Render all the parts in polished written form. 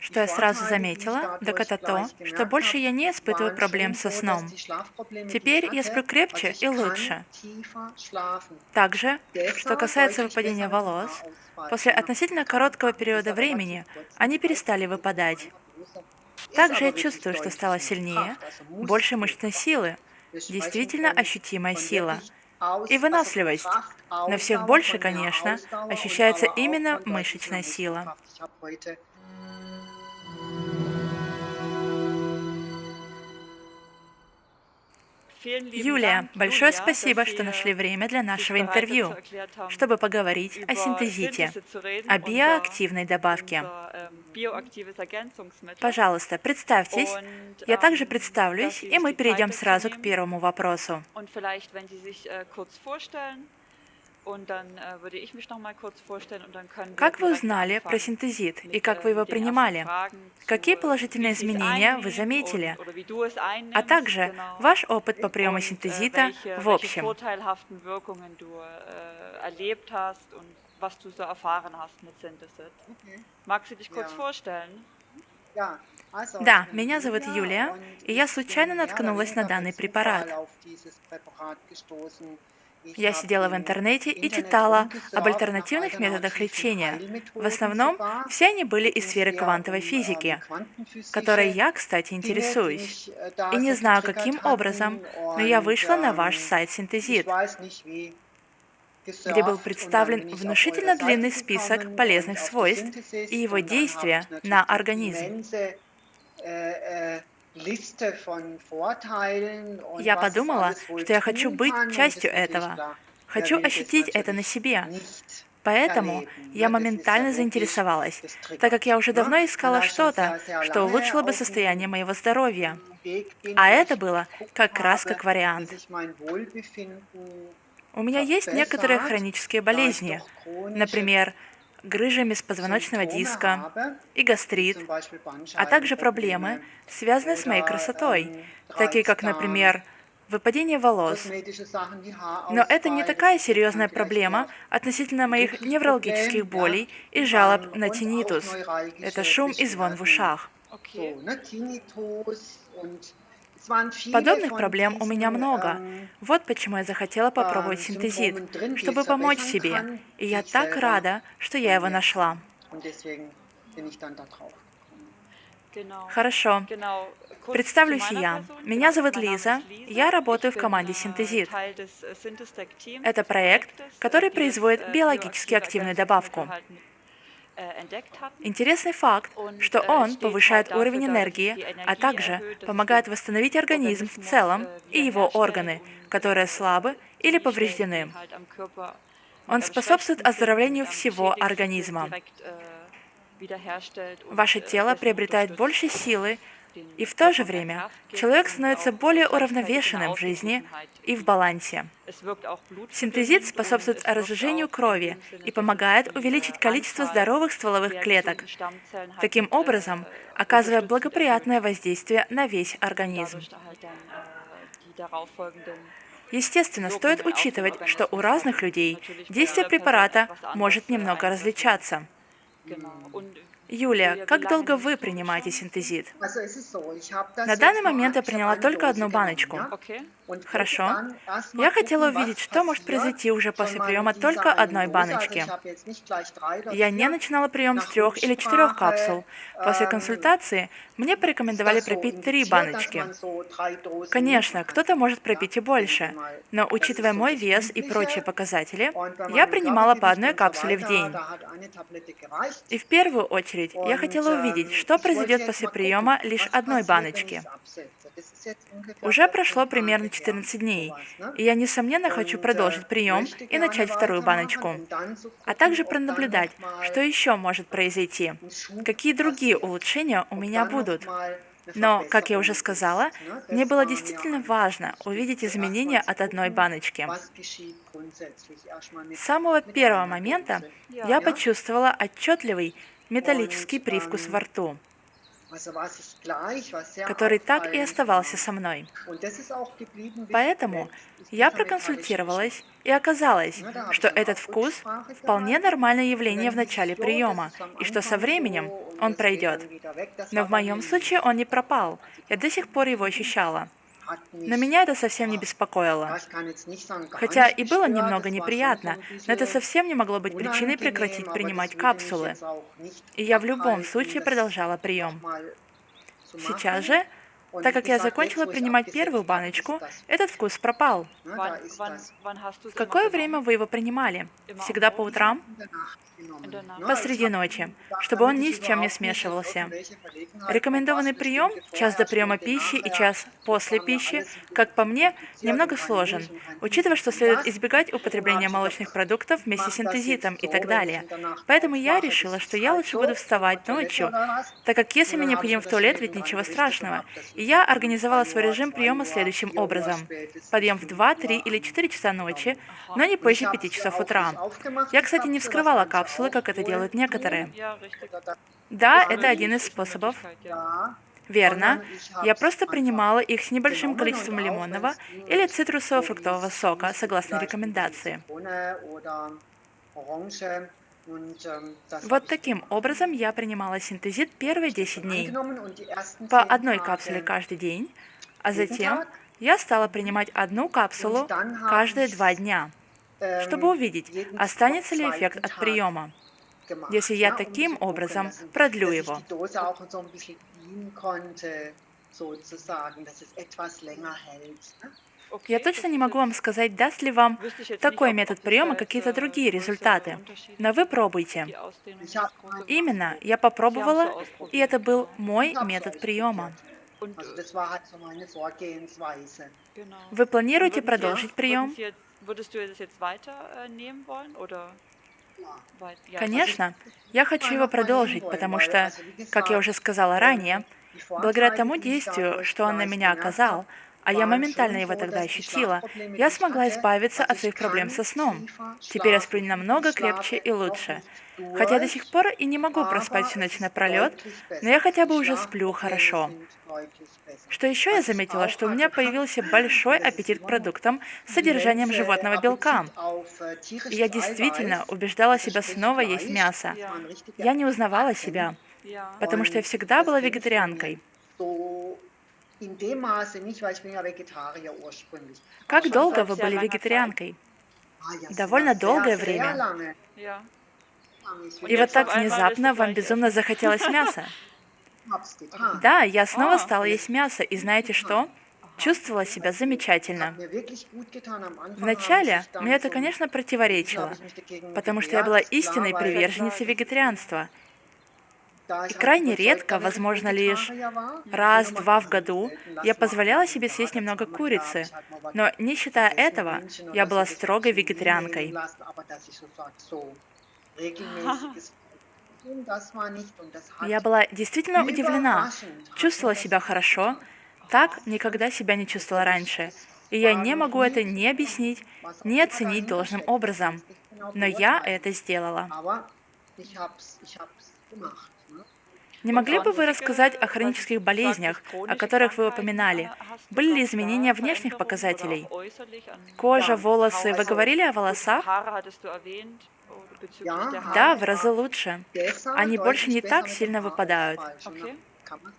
что я сразу заметила, так это то, что больше я не испытываю проблем со сном. Теперь я сплю крепче и лучше. Также, что касается выпадения волос, после относительно короткого периода времени они перестали выпадать. Также я чувствую, что стала сильнее, больше мышечной силы, действительно ощутимая сила. И выносливость. Но всех больше, конечно, ощущается именно мышечная сила. Юлия, большое спасибо, что нашли время для нашего интервью, чтобы поговорить о синтезите, о биоактивной добавке. Пожалуйста, представьтесь. Я также представлюсь, и мы перейдем сразу к первому вопросу. Как вы узнали про синтезит и как вы его принимали? Какие положительные изменения вы заметили? А также ваш опыт по приему синтезита в общем. Да, меня зовут Юлия, и я случайно наткнулась на данный препарат. Я сидела в интернете и читала об альтернативных методах лечения. В основном, все они были из сферы квантовой физики, которой я, кстати, интересуюсь. И не знаю, каким образом, но я вышла на ваш сайт Синтезит, где был представлен внушительно длинный список полезных свойств и его действия на организм. Я подумала, что я хочу быть частью этого, хочу ощутить это на себе. Поэтому я моментально заинтересовалась, так как я уже давно искала что-то, что улучшило бы состояние моего здоровья. А это было как раз как вариант. У меня есть некоторые хронические болезни, например, грыжа межпозвоночного диска и гастрит, а также проблемы, связанные с моей красотой, такие как, например, выпадение волос. Но это не такая серьезная проблема относительно моих неврологических болей и жалоб на тиннитус. Это шум и звон в ушах. Подобных проблем у меня много. Вот почему я захотела попробовать синтезит, чтобы помочь себе. И я так рада, что я его нашла. Хорошо. Представлюсь я. Меня зовут Лиза. Я работаю в команде Синтезит. Это проект, который производит биологически активную добавку. Интересный факт, что он повышает уровень энергии, а также помогает восстановить организм в целом и его органы, которые слабы или повреждены. Он способствует оздоровлению всего организма. Ваше тело приобретает больше силы, и в то же время человек становится более уравновешенным в жизни и в балансе. Синтезит способствует разжижению крови и помогает увеличить количество здоровых стволовых клеток, таким образом оказывая благоприятное воздействие на весь организм. Естественно, стоит учитывать, что у разных людей действие препарата может немного различаться. Юлия, как долго вы принимаете синтезит? На данный момент я приняла только одну баночку. Хорошо. Я хотела увидеть, что может произойти уже после приема только одной баночки. Я не начинала прием с 3 или 4 капсул. После консультации мне порекомендовали пропить 3 баночки. Конечно, кто-то может пропить и больше, но учитывая мой вес и прочие показатели, я принимала по одной капсуле в день. И в первую очередь я хотела увидеть, что произойдет после приема лишь одной баночки. Уже прошло примерно 14 дней, и я, несомненно, хочу продолжить прием и начать вторую баночку, а также пронаблюдать, что еще может произойти, какие другие улучшения у меня будут. Но, как я уже сказала, мне было действительно важно увидеть изменения от одной баночки. С самого первого момента я почувствовала отчетливый металлический привкус во рту, который так и оставался со мной. Поэтому я проконсультировалась, и оказалось, что этот вкус – вполне нормальное явление в начале приема, и что со временем он пройдет. Но в моем случае он не пропал. Я до сих пор его ощущала. Но меня это совсем не беспокоило. Хотя и было немного неприятно, но это совсем не могло быть причиной прекратить принимать капсулы. И я в любом случае продолжала прием. Сейчас же, так как я закончила принимать первую баночку, этот вкус пропал. В какое время вы его принимали? Всегда по утрам? Посреди ночи, чтобы он ни с чем не смешивался. Рекомендованный прием, час до приема пищи и час после пищи, как по мне, немного сложен, учитывая, что следует избегать употребления молочных продуктов вместе с синтезитом и так далее. Поэтому я решила, что я лучше буду вставать ночью, так как если мне необходим в туалет, ведь ничего страшного. И я организовала свой режим приема следующим образом. Подъем в 2, 3 или 4 часа ночи, но не позже 5 часов утра. Я, кстати, не вскрывала капсулы, как это делают некоторые. Да, это один из способов. Верно. Я просто принимала их с небольшим количеством лимонного или цитрусового фруктового сока, согласно рекомендации. Вот таким образом я принимала синтезит первые 10 дней. По одной капсуле каждый день, а затем я стала принимать одну капсулу каждые 2 дня, чтобы увидеть, останется ли эффект от приема, если я таким образом продлю его. Я точно не могу вам сказать, даст ли вам такой метод приема какие-то другие результаты, но вы пробуйте. Именно, я попробовала, и это был мой метод приема. Вы планируете продолжить прием? Конечно, я хочу его продолжить, потому что, как я уже сказала ранее, благодаря тому действию, что он на меня оказал, а я моментально его тогда ощутила, я смогла избавиться от своих проблем со сном. Теперь я сплю намного крепче и лучше. Хотя я до сих пор и не могу проспать всю ночь напролет, но я хотя бы уже сплю хорошо. Что еще я заметила, что у меня появился большой аппетит к продуктам с содержанием животного белка. И я действительно убеждала себя снова есть мясо. Я не узнавала себя, потому что я всегда была вегетарианкой. Как долго вы были вегетарианкой? Довольно долгое время. И вот так внезапно вам безумно захотелось мяса. Да, я снова стала есть мясо, и знаете что? Чувствовала себя замечательно. Вначале мне это, конечно, противоречило, потому что я была истинной приверженницей вегетарианства. И крайне редко, возможно, лишь раз-два в году, я позволяла себе съесть немного курицы, но не считая этого, я была строгой вегетарианкой. Я была действительно удивлена, чувствовала себя хорошо, так никогда себя не чувствовала раньше, и я не могу это ни объяснить, ни оценить должным образом, но я это сделала. Не могли бы вы рассказать о хронических болезнях, о которых вы упоминали? Были ли изменения внешних показателей? Кожа, волосы. Вы говорили о волосах? Да, в разы лучше. Они больше не так сильно выпадают.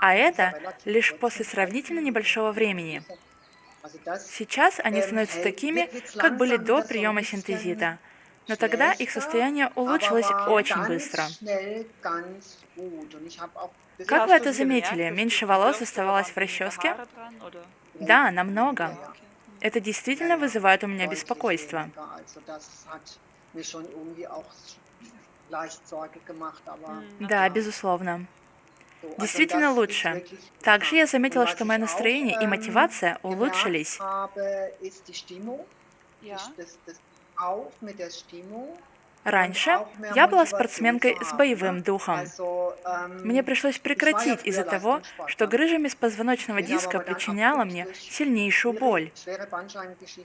А это лишь после сравнительно небольшого времени. Сейчас они становятся такими, как были до приема синтезита. Но тогда их состояние улучшилось очень быстро. Как вы это заметили? Меньше волос оставалось в расческе? Да, намного. Это действительно вызывает у меня беспокойство. Да, безусловно. Действительно лучше. Также я заметила, что мое настроение и мотивация улучшились. Раньше я была спортсменкой с боевым духом. Мне пришлось прекратить из-за того, что грыжа межпозвоночного диска причиняла мне сильнейшую боль.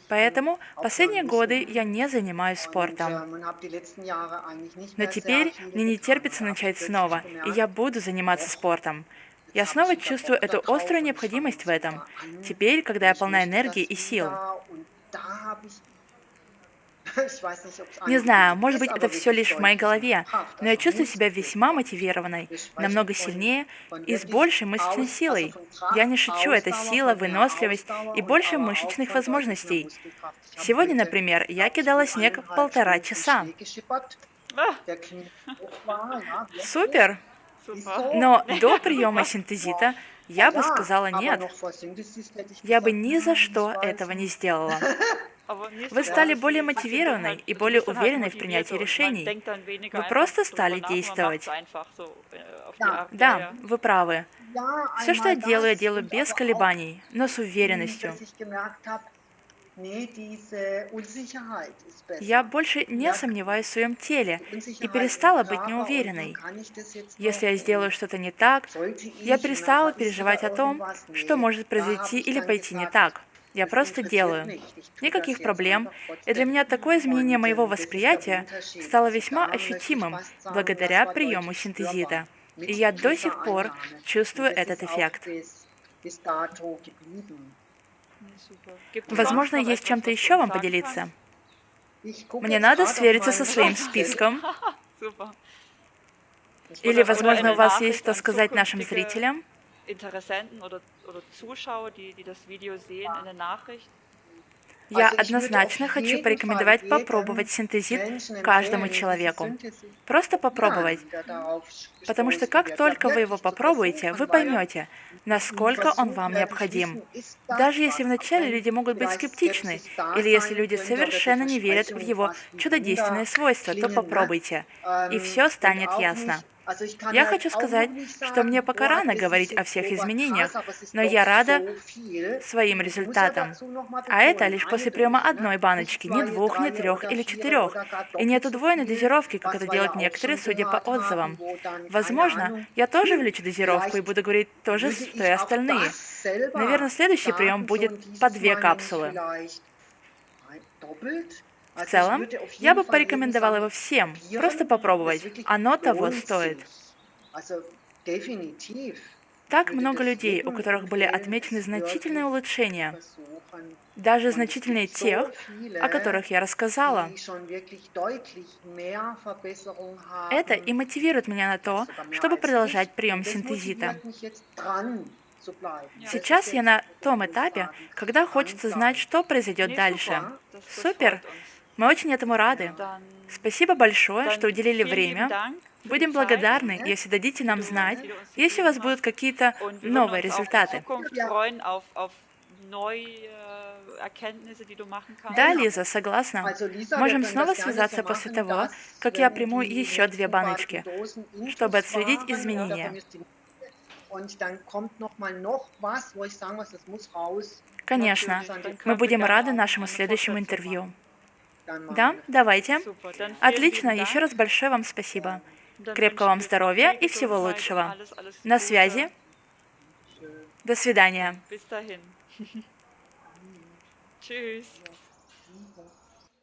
Поэтому последние годы я не занимаюсь спортом. Но теперь мне не терпится начать снова, и я буду заниматься спортом. Я снова чувствую эту острую необходимость в этом, теперь, когда я полна энергии и сил. Не знаю, может быть, это все лишь в моей голове, но я чувствую себя весьма мотивированной, намного сильнее и с большей мышечной силой. Я не шучу, это сила, выносливость и больше мышечных возможностей. Сегодня, например, я кидала снег 1,5 часа. Супер! Но до приема синтезита я бы сказала нет. Я бы ни за что этого не сделала. Вы стали более мотивированной и более уверенной в принятии решений. Вы просто стали действовать. Да, вы правы. Все, что я делаю без колебаний, но с уверенностью. Я больше не сомневаюсь в своем теле и перестала быть неуверенной. Если я сделаю что-то не так, я перестала переживать о том, что может произойти или пойти не так. Я просто делаю. Никаких проблем. И для меня такое изменение моего восприятия стало весьма ощутимым благодаря приему синтезита. И я до сих пор чувствую этот эффект. Возможно, есть чем-то еще вам поделиться. Мне надо свериться со своим списком. Или, возможно, у вас есть что сказать нашим зрителям? Я однозначно хочу порекомендовать попробовать синтезит каждому человеку. Просто попробовать. Потому что как только вы его попробуете, вы поймете, насколько он вам необходим. Даже если вначале люди могут быть скептичны, или если люди совершенно не верят в его чудодейственные свойства, то попробуйте, и все станет ясно. Я хочу сказать, что мне пока рано говорить о всех изменениях, но я рада своим результатам. А это лишь после приема одной баночки, не 2, не 3 или 4. И нет удвоенной дозировки, как это делают некоторые, судя по отзывам. Возможно, я тоже увеличу дозировку и буду говорить то же, что и остальные. Наверное, следующий прием будет по 2 капсулы. В целом, я бы порекомендовала его всем, просто попробовать. Оно того стоит. Так много людей, у которых были отмечены значительные улучшения, даже значительнее тех, о которых я рассказала. Это и мотивирует меня на то, чтобы продолжать прием синтезита. Сейчас я на том этапе, когда хочется знать, что произойдет дальше. Супер! Мы очень этому рады. Спасибо большое, что уделили время. Будем благодарны, если дадите нам знать, если у вас будут какие-то новые результаты. Да, Лиза, согласна. Можем снова связаться после того, как я приму еще 2 баночки, чтобы отследить изменения. Конечно, мы будем рады нашему следующему интервью. Да, давайте. Отлично, еще раз большое вам спасибо. Крепкого вам здоровья и всего лучшего. На связи. До свидания.